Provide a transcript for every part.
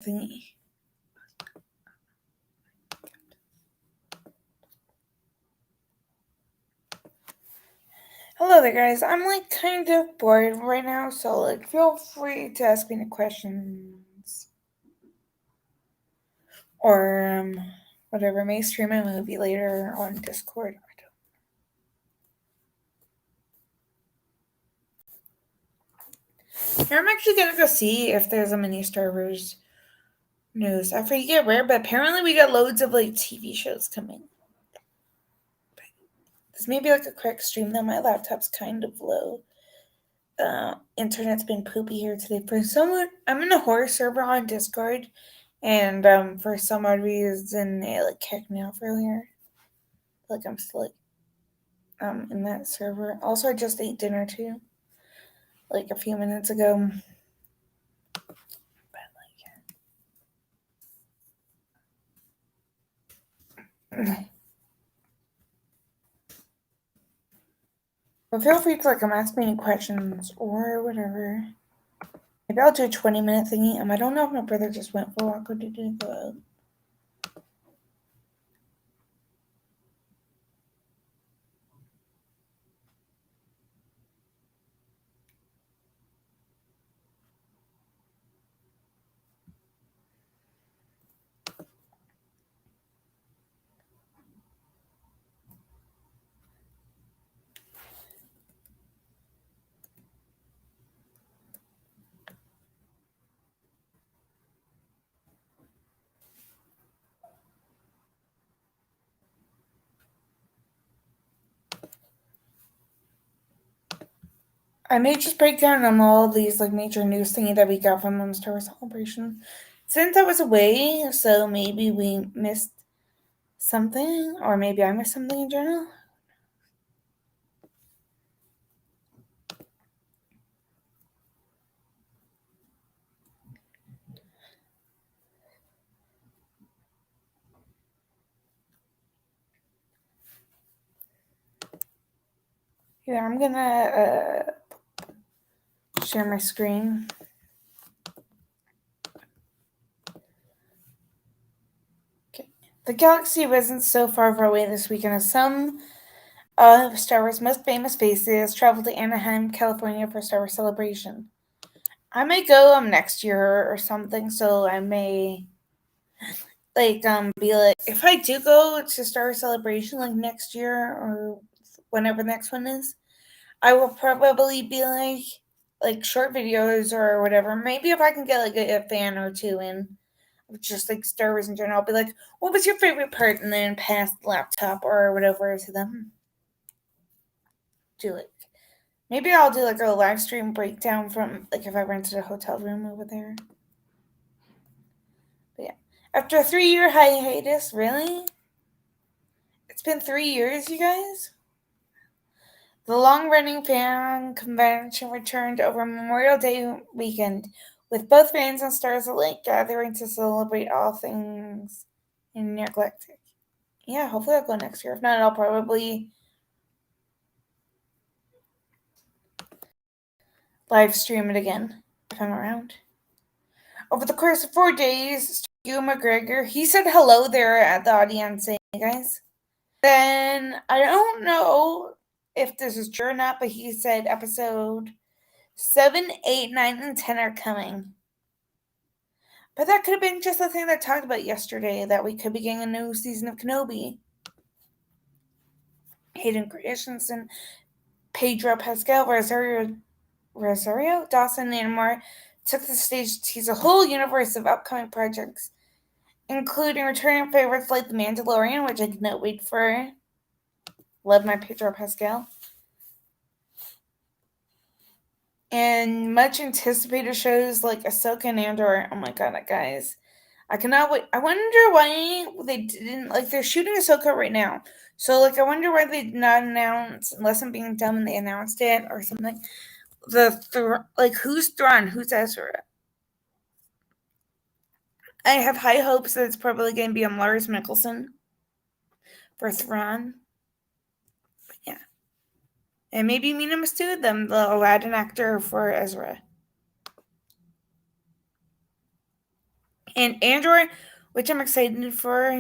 thingy. Hello there, guys. I'm like kind of bored right now, so like feel free to ask me any questions or whatever. I may stream a movie later on Discord. Here, I'm actually gonna go see if there's a mini Star Wars news. I forget where, but apparently we got loads of like TV shows coming. This may be like a quick stream though. My laptop's kind of low. Internet's been poopy here today. For someone, I'm in a horror server on Discord, and for some odd reason, it like kicked me off earlier. Like I'm still like in that server. Also, I just ate dinner too, like a few minutes ago. But feel free to like ask me any questions or whatever. Maybe I'll do a 20-minute thingy. I don't know if my brother just went for a walk or did he go out. I may just break down on all these like major news thingy that we got from the Star Wars Celebration. Since I was away, so maybe we missed something, or maybe I missed something in general. Yeah, I'm gonna share my screen. Okay. The galaxy wasn't so far away this weekend as some of Star Wars' most famous faces traveled to Anaheim, California for Star Wars Celebration. I may go next year or something, so I may be like, if I do go to Star Wars Celebration like next year or whenever the next one is, I will probably be like short videos or whatever. Maybe if I can get like a fan or two in, just like Star Wars in general, I'll be like, what was your favorite part? And then pass the laptop or whatever to them. Do it. Maybe I'll do like a live stream breakdown from like if I rented a hotel room over there. But yeah. After a 3-year hiatus, really? It's been 3 years, you guys? The long-running fan convention returned over Memorial Day weekend, with both fans and stars alike gathering to celebrate all things intergalactic. Yeah, hopefully I'll go next year. If not, I'll probably live stream it again if I'm around. Over the course of 4 days, Hugh McGregor, he said hello there at the audience, saying, hey guys. Then, I don't know if this is true or not, but he said episode 7, 8, 9, and 10 are coming. But that could have been just the thing that I talked about yesterday, that we could be getting a new season of Kenobi. Hayden Christensen, Pedro Pascal, Rosario Dawson, and more took the stage to tease a whole universe of upcoming projects, including returning favorites like The Mandalorian, which I cannot wait for. Love my Pedro Pascal. And much anticipated shows like Ahsoka and Andor. Oh my god, guys. I cannot wait. I wonder why they didn't, like, they're shooting Ahsoka right now. So, like, I wonder why they did not announce, unless I'm being dumb and they announced it or something, who's Thrawn, who's Ezra. I have high hopes that it's probably going to be Lars Mikkelsen for Thrawn. But yeah. And maybe Mina Mastood, the Aladdin actor for Ezra. and Andor, which I'm excited for.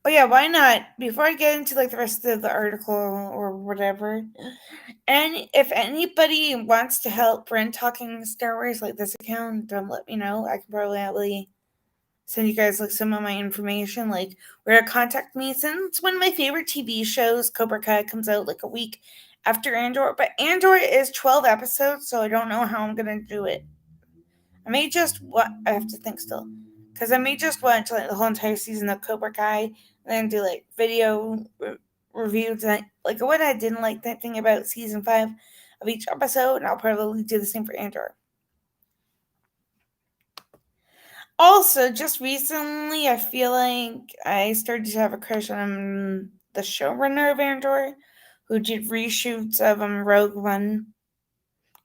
Oh yeah, why not? Before I get into like the rest of the article or whatever, and if anybody wants to help Brent talking Star Wars like this account, let me know. I can probably send you guys like some of my information, like where to contact me. Since one of my favorite TV shows, Cobra Kai, comes out like a week after Andor, but Andor is 12 episodes, so I don't know how I'm gonna do it. I may just what I have to think still, because I may just watch like the whole entire season of Cobra Kai and then do like video reviews, like what I didn't like that thing about season 5 of each episode, and I'll probably do the same for Andor. Also, just recently, I feel like I started to have a crush on the showrunner of Andor, who did reshoots of Rogue One,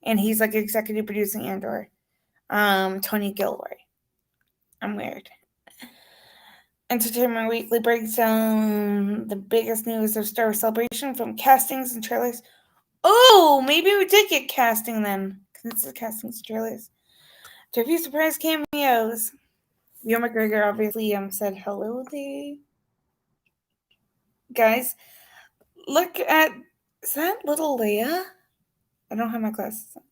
and he's like executive producing Andor. Tony Gilroy. I'm weird. Entertainment Weekly breaks down the biggest news of Star Wars Celebration from castings and trailers. Oh, maybe we did get casting then, because it's the castings and trailers. To a few surprise cameos. Ewan McGregor obviously said hello there. Guys, look at, is that little Leia? I don't have my glasses on.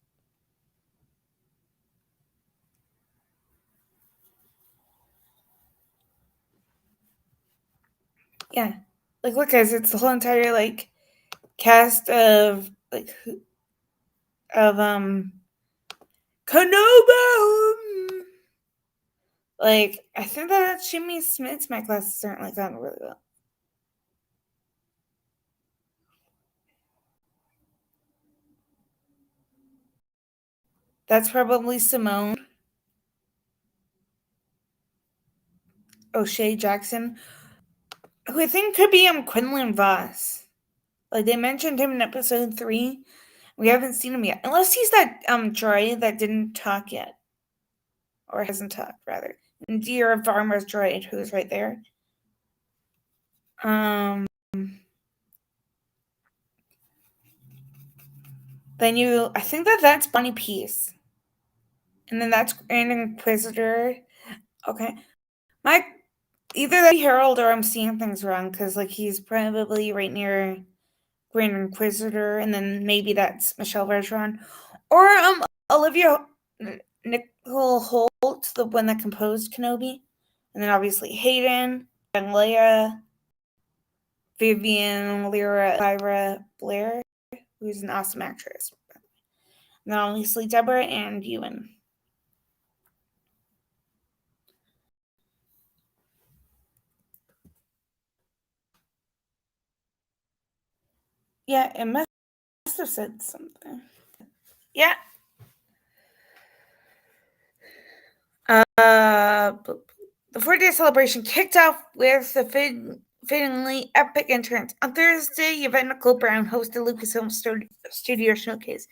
Yeah, like look guys, it's the whole entire like cast of like of Kenobi. Like I think that Jimmy Smith's my glasses aren't like on really well. That's probably Simone. O'Shea Jackson, who I think could be Quinlan Voss. Like they mentioned him in episode 3. We haven't seen him yet, unless he's that droid that didn't talk yet, or hasn't talked rather. And Dear Farmer's droid, who's right there. Then I think that's Bonnie Peace, and then that's Grand Inquisitor. Okay, either that Harold or I'm seeing things wrong because like he's probably right near Grand Inquisitor, and then maybe that's Michelle Bergeron, or Olivia Nicole Holt, the one that composed Kenobi, and then obviously Hayden and Leia, Vivian Lyra Blair, who's an awesome actress. And then obviously Deborah and Ewan. Yeah, it must have said something. Yeah. The 4-day celebration kicked off with the fittingly epic entrance. On Thursday, Yvette Nicole Brown hosted Lucasfilm Studio Showcase.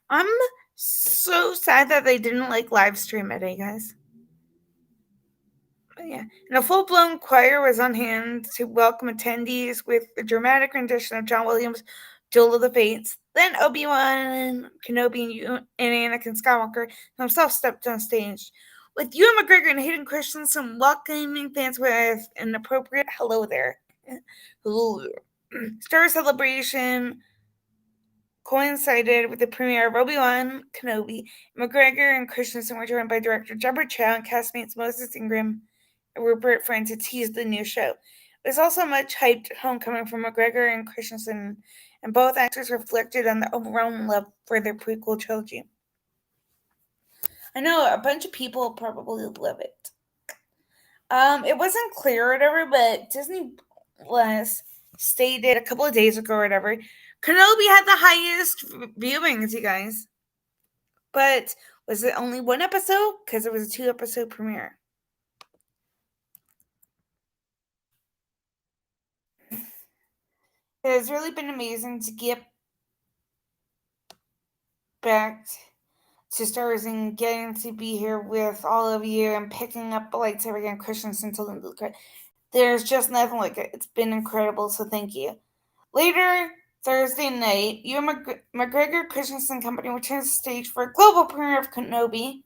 I'm so sad that they didn't like live stream it, guys. But yeah, and a full-blown choir was on hand to welcome attendees with a dramatic rendition of John Williams' Duel of the Fates. Then Obi-Wan Kenobi and Anakin Skywalker himself stepped on stage, with Ewan McGregor and Hayden Christensen welcoming fans with an appropriate hello there. Star Celebration coincided with the premiere of Obi-Wan Kenobi. McGregor and Christensen were joined by director Deborah Chow and castmates Moses Ingram and Rupert Friend to tease the new show. It was also a much hyped homecoming from McGregor and Christensen, and both actors reflected on the overwhelming love for their prequel trilogy. I know a bunch of people probably love it. It wasn't clear or whatever, but Disney Plus stated a couple of days ago or whatever, Kenobi had the highest viewings, you guys. But was it only one episode? Because it was a 2-episode premiere. It has really been amazing to get back to Star Wars and getting to be here with all of you and picking up the lightsaber again, Christensen to the there's just nothing like it. It's been incredible, so thank you. Later Thursday night, Ewan McGregor Christensen Company returns to stage for a global premiere of Kenobi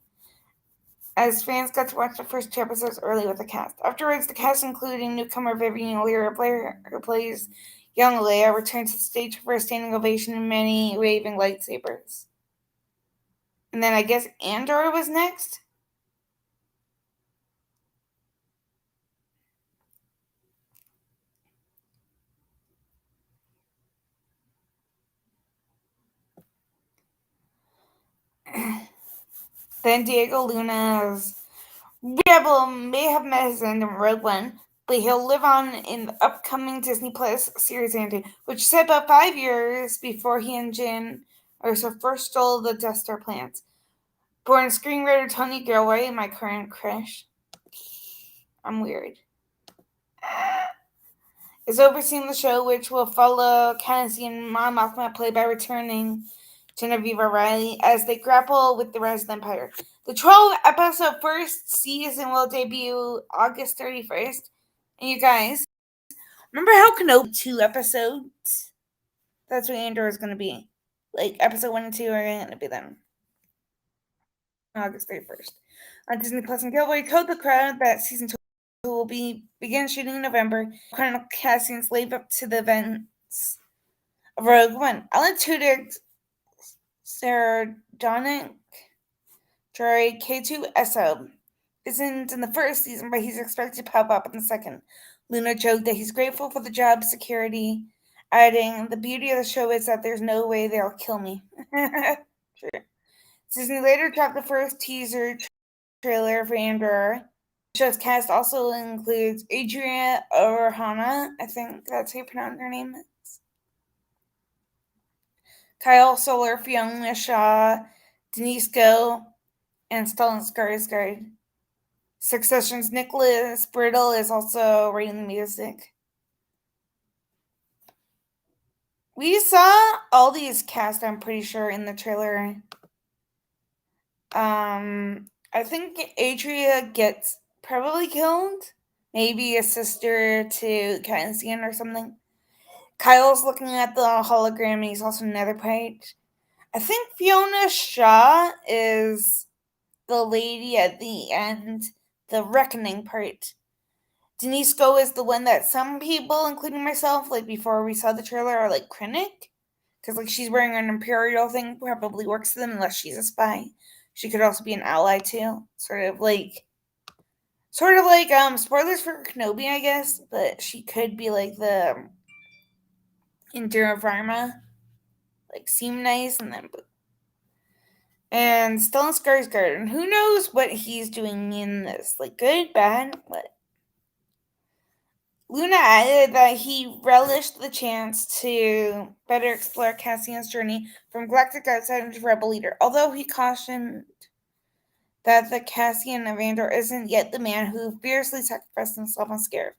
as fans got to watch the first 2 episodes early with the cast. Afterwards, the cast, including newcomer Vivian Leigh, Blair, who plays young Leia, returned to the stage for a standing ovation and many waving lightsabers. And then I guess Andor was next. Then Diego Luna's Rebel may have met his end in Rogue One, but he'll live on in the upcoming Disney Plus series Andor, which is set about 5 years before he and Jyn first stole the Death Star plans. Born screenwriter Tony Gilroy, my current crush. I'm weird. Is overseeing the show, which will follow Cassian Mon Mothma, played by returning Genevieve Riley, as they grapple with the rise of the Empire. The 12-episode first season will debut August 31st. And you guys, remember how Kenobi 2 episodes? That's what Andor is going to be. Like, episode 1 and 2 are going to be then. August 31st. On Disney Plus and Gilroy told the crowd that season 2 will begin shooting in November. Colonel Cassian's live up to the events of Rogue One. Alan Tudyk, sardonic droid K2SO isn't in the first season, but he's expected to pop up in the second. Luna joked that he's grateful for the job security, adding, "The beauty of the show is that there's no way they'll kill me." Sure. Disney later dropped the first teaser trailer for Andor. The show's cast also includes Adria Arjona, I think that's how you pronounce her name. Kyle Soller, Fiona Shaw, Denise Go, and Stellan Skarsgård. Succession's Nicholas Brittle is also writing the music. We saw all these cast, I'm pretty sure, in the trailer. I think Adria gets probably killed. Maybe a sister to Cassian or something. Kyle's looking at the hologram and he's also another part. I think Fiona Shaw is the lady at the end, the reckoning part. Denise Go is the one that some people, including myself, like before we saw the trailer, are like critic. Because like she's wearing an Imperial thing, probably works for them unless she's a spy. She could also be an ally too. Sort of like spoilers for Kenobi, I guess, but she could be like the Indira Varma. Like seem nice and Stellan Skarsgård. And who knows what he's doing in this? Like good, bad, what? Luna added that he relished the chance to better explore Cassian's journey from galactic outsider to rebel leader, although he cautioned that the Cassian of Andor isn't yet the man who fiercely sacrificed himself on Scarif.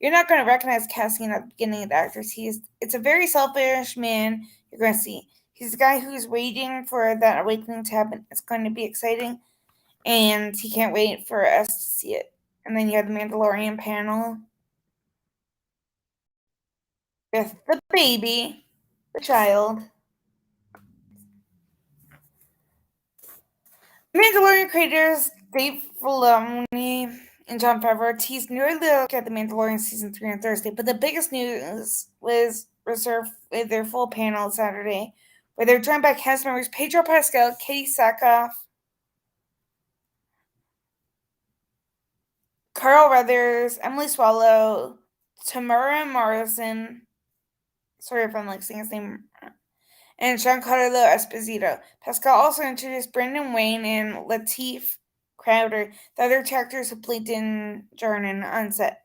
You're not going to recognize Cassian at the beginning of the actors. It's a very selfish man you're going to see. He's the guy who's waiting for that awakening to happen. It's going to be exciting, and he can't wait for us to see it. And then you have the Mandalorian panel with the baby, the child. Mandalorian creators Dave Filoni and Jon Favreau teased nearly look at The Mandalorian Season 3 on Thursday, but the biggest news was reserved with their full panel Saturday, where they're joined by cast members Pedro Pascal, Katie Sackhoff, Carl Weathers, Emily Swallow, Tamara Morrison, sorry if I'm like saying his name, and Giancarlo Esposito. Pascal also introduced Brendan Wayne and Lateef Crowder, the other characters who played Din Djarin on set.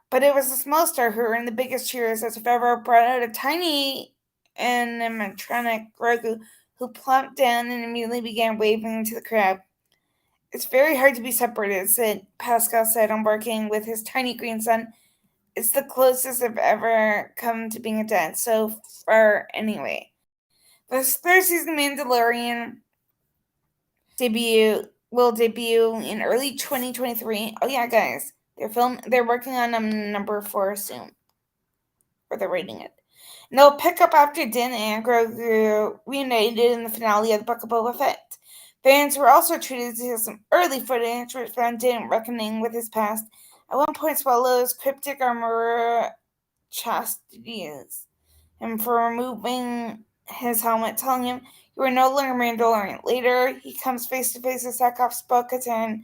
But it was the small star who earned the biggest cheers as Favreau brought out a tiny animatronic Grogu who plopped down and immediately began waving to the crowd. "It's very hard to be separated," Pascal said on working with his tiny green son. "It's the closest I've ever come to being a dad, so far anyway." The third season Mandalorian will debut in early 2023. Oh yeah, guys, they're working on number 4 soon, or they're writing it. And they'll pick up after Din and Grogu reunited in the finale of the Book of Boba Fett. Fans were also treated to some early footage, which found him reckoning with his past. At one point, Swallow's cryptic armorer chastises him for removing his helmet, telling him, "You are no longer Mandalorian." Later, he comes face to face with Sackhoff's Bo-Katan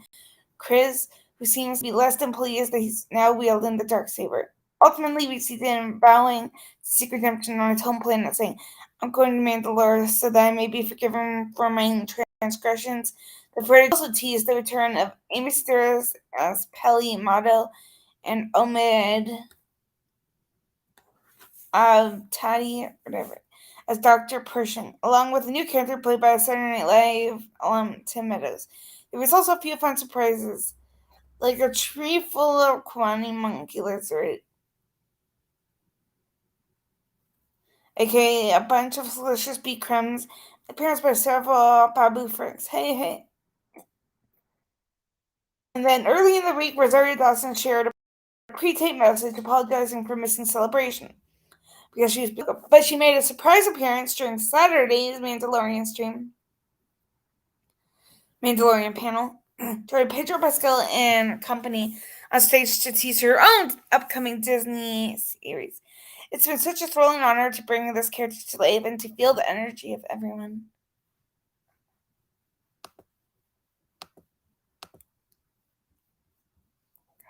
Kryz, who seems to be less than pleased that he's now wielding the Darksaber. Ultimately, we see them vowing to seek redemption on his home planet, saying, "I'm going to Mandalore so that I may be forgiven for my transgressions." The footage also teased the return of Amy Sedaris as Peli Motto and Omid whatever, as Dr. Pershing, along with a new character played by Saturday Night Live alum Tim Meadows. There was also a few fun surprises, like a tree full of Kwani monkey lizard, aka a bunch of delicious bee crumbs, appearance by several babu frogs. Hey, hey. And then early in the week, Rosario Dawson shared a pre-tape message apologizing for missing Celebration because she was, but she made a surprise appearance during Saturday's Mandalorian panel. Joined Pedro Pascal and company on stage to tease her own upcoming Disney series. It's been such a thrilling honor to bring this character to life and to feel the energy of everyone.